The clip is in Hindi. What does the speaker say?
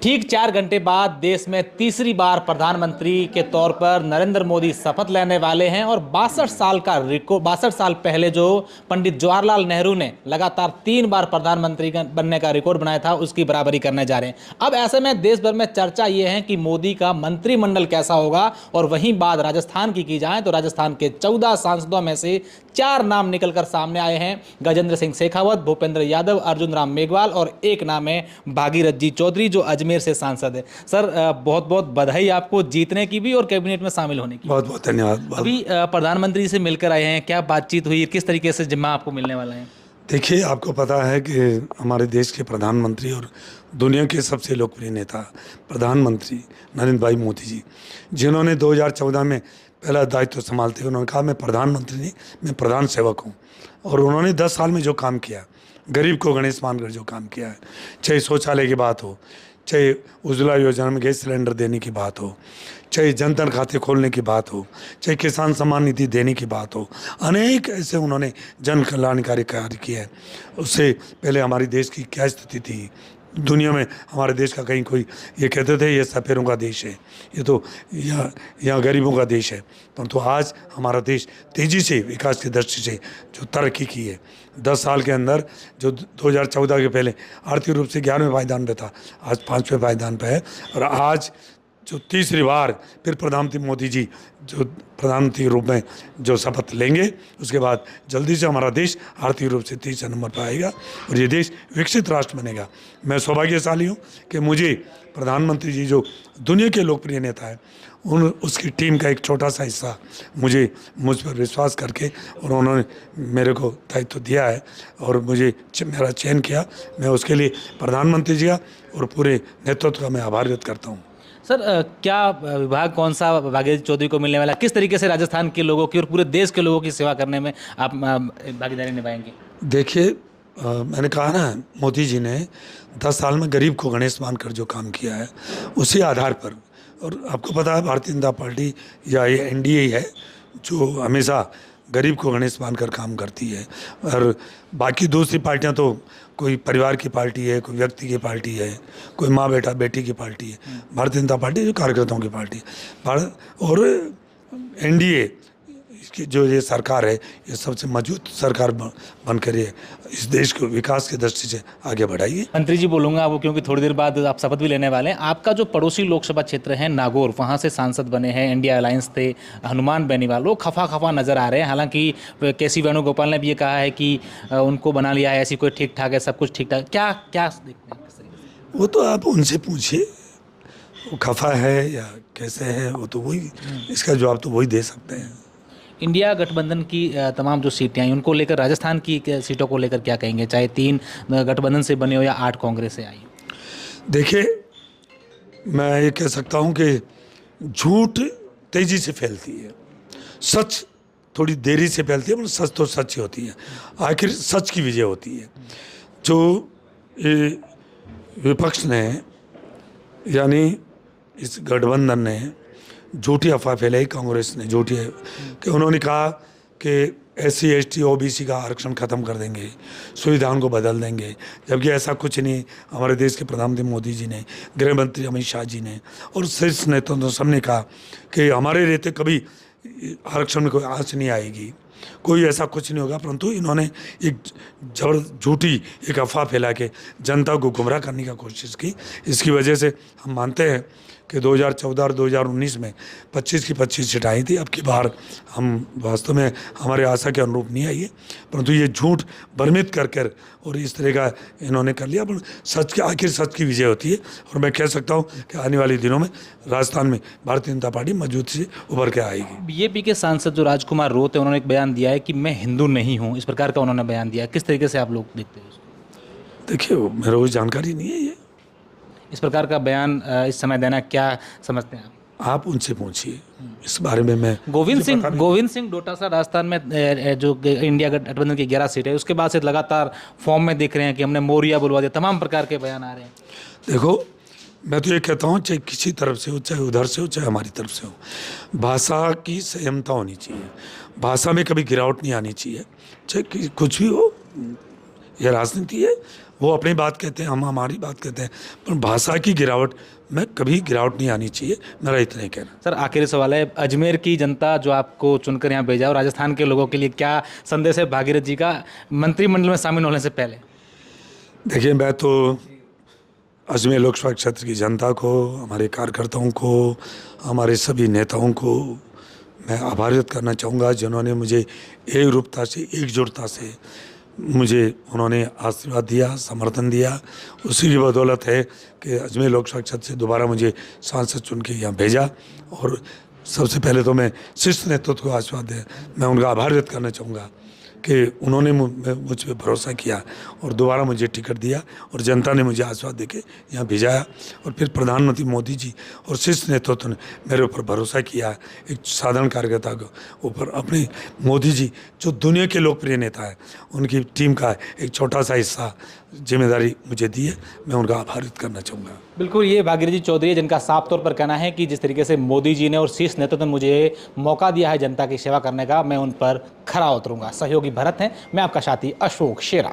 ठीक 4 घंटे बाद देश में तीसरी बार प्रधानमंत्री के तौर पर नरेंद्र मोदी शपथ लेने वाले हैं और 62 साल पहले जो पंडित जवाहरलाल नेहरू ने लगातार 3 बार प्रधानमंत्री बनने का रिकॉर्ड बनाया था, उसकी बराबरी करने जा रहे हैं। अब ऐसे में देश भर में चर्चा ये है कि मोदी का मंत्रिमंडल कैसा होगा। और वहीं बात राजस्थान की जाए तो राजस्थान के 14 सांसदों में से 4 नाम निकलकर सामने आए हैं। गजेंद्र सिंह शेखावत, भूपेंद्र यादव, अर्जुन राम मेघवाल और एक नाम है भागीरथ जी चौधरी जो अजमेर से सांसद है। सर, बहुत बहुत बधाई आपको जीतने की भी और कैबिनेट में शामिल होने की। बहुत बहुत धन्यवाद। अभी प्रधानमंत्री से मिलकर आए हैं, क्या बातचीत हुई, किस तरीके से जिम्मा आपको मिलने वाला है? देखिए, आपको पता है कि हमारे देश के प्रधानमंत्री और दुनिया के सबसे लोकप्रिय नेता प्रधानमंत्री नरेंद्र भाई मोदी जी, जिन्होंने 2014 में पहला दायित्व संभालते हुए उन्होंने कहा मैं प्रधानमंत्री नहीं, मैं प्रधान सेवक हूँ। और उन्होंने 10 साल में जो काम किया, गरीब को गणेश मानकर जो काम किया है, चाहे शौचालय की बात हो, चाहे उज्ज्वला योजना में गैस सिलेंडर देने की बात हो, चाहे जनधन खाते खोलने की बात हो, चाहे किसान सम्मान निधि देने की बात हो, अनेक ऐसे उन्होंने जन कल्याणकारी कार्य किए हैं। उससे पहले हमारे देश की क्या स्थिति थी दुनिया में, हमारे देश का कहीं कोई ये कहते थे ये सफ़ेरों का देश है, ये तो यहाँ गरीबों का देश है। परंतु आज हमारा देश तेज़ी से विकास की दृष्टि से जो तरक्की की है, 10 साल के अंदर जो 2014 के पहले आर्थिक रूप से 11वें पायदान पे था, आज 5वें पायदान पे है। और आज जो तीसरी बार फिर प्रधानमंत्री मोदी जी जो प्रधानमंत्री के रूप में जो शपथ लेंगे, उसके बाद जल्दी से हमारा देश आर्थिक रूप से तीसरे नंबर पर आएगा और ये देश विकसित राष्ट्र बनेगा। मैं सौभाग्यशाली हूँ कि मुझे प्रधानमंत्री जी जो दुनिया के लोकप्रिय नेता है, उसकी टीम का एक छोटा सा हिस्सा मुझ पर विश्वास करके और उन्होंने मेरे को दायित्व दिया है और मेरा चयन किया। मैं उसके लिए प्रधानमंत्री जी का और पूरे नेतृत्व का मैं आभार व्यक्त करता हूँ। सर, क्या विभाग कौन सा भागीरथ चौधरी को मिलने वाला, किस तरीके से राजस्थान के लोगों की और पूरे देश के लोगों की सेवा करने में आप भागीदारी निभाएंगे? देखिए, मैंने कहा ना, मोदी जी ने 10 साल में गरीब को गणेश मानकर जो काम किया है, उसी आधार पर, और आपको पता है भारतीय जनता पार्टी या ये एनडीए है जो हमेशा गरीब को गणेश मानकर काम करती है। और बाकी दूसरी पार्टियां तो कोई परिवार की पार्टी है, कोई व्यक्ति की पार्टी है, कोई माँ बेटा बेटी की पार्टी है। भारतीय जनता पार्टी जो कार्यकर्ताओं की पार्टी है। और एनडीए की जो ये सरकार है, ये सबसे मजबूत सरकार बनकर ये इस देश को विकास की दृष्टि से आगे बढ़ाइए। मंत्री जी बोलूँगा वो, क्योंकि थोड़ी देर बाद आप शपथ भी लेने वाले हैं। आपका जो पड़ोसी लोकसभा क्षेत्र है नागौर, वहाँ से सांसद बने हैं इंडिया अलायंस थे हनुमान बेनीवाल, वो खफा नज़र आ रहे हैं। हालांकि केसी वेणुगोपाल ने भी ये कहा है कि उनको बना लिया है, ऐसी कोई ठीक ठाक है, सब कुछ ठीक ठाक। क्या क्या देखते हैं? वो तो आप उनसे पूछिए, वो खफा है या कैसे है, वो तो वही, इसका जवाब तो वही दे सकते हैं। इंडिया गठबंधन की तमाम जो सीटें आई, उनको लेकर, राजस्थान की सीटों को लेकर क्या कहेंगे, चाहे 3 गठबंधन से बने हो या 8 कांग्रेस से आई? देखिए, मैं ये कह सकता हूँ कि झूठ तेज़ी से फैलती है, सच थोड़ी देरी से फैलती है, पर सच तो सच ही होती है। आखिर सच की विजय होती है। जो विपक्ष ने, यानी इस गठबंधन ने झूठी अफवाह फैलाई, कांग्रेस ने झूठी है कि उन्होंने कहा कि SC ST OBC का आरक्षण ख़त्म कर देंगे, सुविधाओं को बदल देंगे, जबकि ऐसा कुछ नहीं। हमारे देश के प्रधानमंत्री मोदी जी ने, गृह मंत्री अमित शाह जी ने और शीर्ष नेताओं ने सबने कहा कि हमारे रहते कभी आरक्षण में कोई आँच नहीं आएगी, कोई ऐसा कुछ नहीं होगा। परंतु इन्होंने एक झूठी एक अफवाह फैला के जनता को गुमराह करने की कोशिश की। इसकी वजह से हम मानते हैं कि 2014 और 2019 में 25 की 25 सीट आई थी। अब की बार हम वास्तव में हमारे आशा के अनुरूप नहीं आई है, परंतु ये झूठ भ्रमित कर और इस तरह का इन्होंने कर लिया। पर सच की, आखिर सच की विजय होती है। और मैं कह सकता हूँ कि आने वाले दिनों में राजस्थान में भारतीय जनता पार्टी मजबूती से उभर के आएगी। बीजेपी के सांसद जो राजकुमार रोत है, उन्होंने एक बयान दिया है कि मैं हिंदू नहीं हूँ, इस प्रकार का उन्होंने बयान दिया। किस तरीके से आप लोग देखते हैं उसको? देखिए, मेरे को जानकारी नहीं है ये, इस प्रकार का बयान इस समय देना क्या समझते हैं आप उनसे पूछिए इस बारे में। मैं गोविंद सिंह डोटासरा राजस्थान में जो इंडिया गठबंधन की 11 सीट है, उसके बाद से लगातार फॉर्म में देख रहे हैं कि हमने मौर्या बुलवा दिया, तमाम प्रकार के बयान आ रहे हैं। देखो, मैं तो ये कहता हूँ, चाहे किसी तरफ से हो, चाहे उधर से हो, चाहे हमारी तरफ से हो, भाषा की संयमता होनी चाहिए। भाषा में कभी गिरावट नहीं आनी चाहिए, चाहे कुछ भी हो। यह राजनीति है। वो अपनी बात कहते हैं, हम हमारी बात कहते हैं, पर भाषा की गिरावट में कभी गिरावट नहीं आनी चाहिए, मेरा इतना ही कहना। सर आखिरी सवाल है, अजमेर की जनता जो आपको चुनकर यहाँ भेजा और राजस्थान के लोगों के लिए क्या संदेश है भागीरथ जी का मंत्रिमंडल में शामिल होने से पहले? देखिए, मैं तो अजमेर लोकसभा क्षेत्र की जनता को, हमारे कार्यकर्ताओं को, हमारे सभी नेताओं को मैं आभार व्यक्त करना चाहूँगा, जिन्होंने मुझे एक रूपता से, एकजुटता से मुझे उन्होंने आशीर्वाद दिया, समर्थन दिया। उसी की बदौलत है कि अजमेर लोकसभा क्षेत्र से दोबारा मुझे सांसद चुन के यहाँ भेजा। और सबसे पहले तो मैं शीर्ष नेतृत्व को आशीर्वाद दे, मैं उनका आभार व्यक्त करना चाहूँगा कि उन्होंने मुझ पर भरोसा किया और दोबारा मुझे टिकट दिया और जनता ने मुझे आशीर्वाद देके यहाँ भेजाया। और फिर प्रधानमंत्री मोदी जी और शीर्ष नेतृत्व ने मेरे ऊपर भरोसा किया, एक साधारण कार्यकर्ता के ऊपर। अपने मोदी जी जो दुनिया के लोकप्रिय नेता है, उनकी टीम का एक छोटा सा हिस्सा जिम्मेदारी मुझे दी है, मैं उनका आभार व्यक्त करना चाहूँगा। बिल्कुल, ये भागीरथ जी चौधरी है, जिनका साफ तौर पर कहना है कि जिस तरीके से मोदी जी ने और शीर्ष नेतृत्व ने मुझे मौका दिया है जनता की सेवा करने का, मैं उन पर खरा उतरूंगा। सहयोगी भरत हैं, मैं आपका साथी अशोक शेरा।